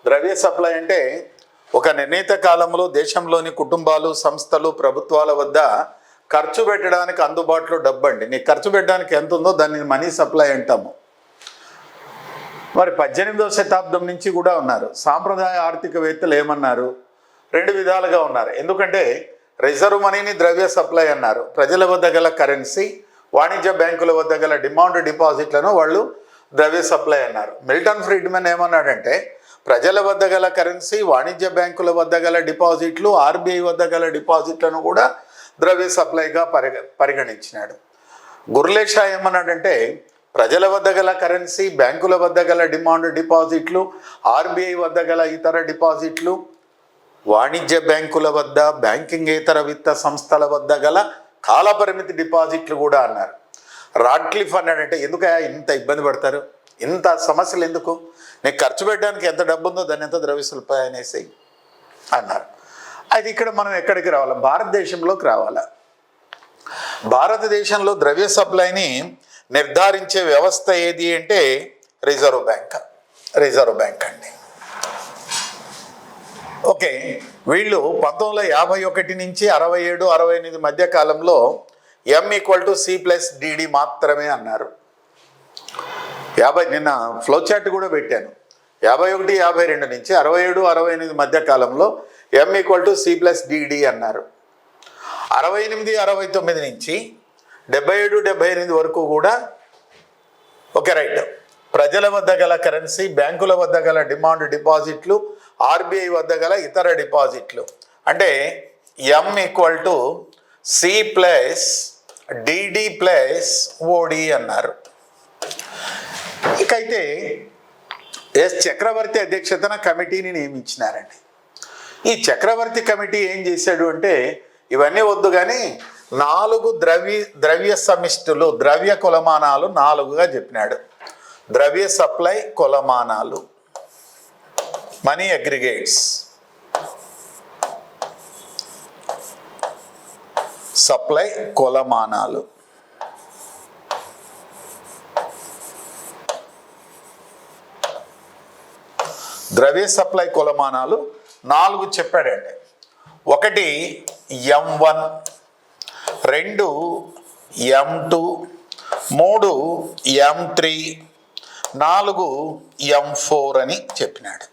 ద్రవ్య సప్లై అంటే ఒక నిర్ణీత కాలంలో దేశంలోని కుటుంబాలు, సంస్థలు, ప్రభుత్వాల వద్ద ఖర్చు పెట్టడానికి అందుబాటులో డబ్బు అండి. నీకు ఖర్చు పెట్టడానికి ఎంత ఉందో దాన్ని మనీ సప్లై అంటాము. మరి 18వ శతాబ్దం నుంచి కూడా ఉన్నారు. సాంప్రదాయ ఆర్థికవేత్తలు ఏమన్నారు? రెండు విధాలుగా ఉన్నారు. ఎందుకంటే రిజర్వ్ మనీని ద్రవ్య సప్లై అన్నారు. ప్రజల వద్ద గల కరెన్సీ, వాణిజ్య బ్యాంకుల వద్ద గల డిమాండ్ డిపాజిట్లను వాళ్ళు ద్రవ్య సప్లై అన్నారు. మిల్టన్ ఫ్రీడ్మన్ ఏమన్నాడంటే ప్రజల వద్ద గల కరెన్సీ, వాణిజ్య బ్యాంకుల వద్ద గల డిపాజిట్లు, ఆర్బీఐ వద్ద గల డిపాజిట్లను కూడా ద్రవ్య సప్లైగా పరిగణించినాడు. గుర్లే షా ఏమన్నాడంటే ప్రజల వద్ద గల కరెన్సీ, బ్యాంకుల వద్ద గల డిమాండ్ డిపాజిట్లు, ఆర్బీఐ వద్ద గల ఇతర డిపాజిట్లు, వాణిజ్య బ్యాంకుల వద్ద, బ్యాంకింగేతర విత్త సంస్థల వద్ద గల కాలపరిమితి డిపాజిట్లు కూడా అన్నారు. రాడ్క్లిఫ్ అన్నాడంటే ఎందుకయ్యా ఇంత ఇబ్బంది పడతారు, ఇంత సమస్యలు ఎందుకు, నీకు ఖర్చు పెట్టడానికి ఎంత డబ్బు ఉందో దాన్ని ఎంత ద్రవ్య సప్లై అనేసి అన్నారు. అది ఇక్కడ మనం ఎక్కడికి రావాలి? భారతదేశంలోకి రావాలా. భారతదేశంలో ద్రవ్య సప్లైని నిర్ధారించే వ్యవస్థ ఏది అంటే రిజర్వ్ బ్యాంక్ అండి. ఓకే, వీళ్ళు 1951 నుంచి 67, 68 మధ్య కాలంలో M=C+DD మాత్రమే అన్నారు. నిన్న ఫ్లో చార్ట్ కూడా పెట్టాను. 51, 52 నుంచి 67, 68 మధ్య కాలంలో M=C+DD అన్నారు. 68, 69 నుంచి 77, 78 వరకు కూడా ఓకే రైట్, ప్రజల వద్ద గల కరెన్సీ, బ్యాంకుల వద్ద గల డిమాండ్ డిపాజిట్లు, ఆర్బీఐ వద్ద గల ఇతర డిపాజిట్లు అంటే M=C+DD+OD అన్నారు. ఇకైతే ఎస్ చక్రవర్తి అధ్యక్షతన కమిటీని నియమించినారండి. ఈ చక్రవర్తి కమిటీ ఏం చేశాడు అంటే ఇవన్నీ వద్దు కానీ 4 ద్రవ్య సమిష్టులు, ద్రవ్య కొలమానాలు 4గా చెప్పినాడు. ద్రవ్య సప్లై కొలమానాలు, మనీ అగ్రిగేట్స్, సప్లై కొలమానాలు, ద్రవ్య సప్లై కొలమానాలు 4 చెప్పాడండి. 1 M1, 2 M2, 3 M3, 4 M4 అని చెప్పినాడు.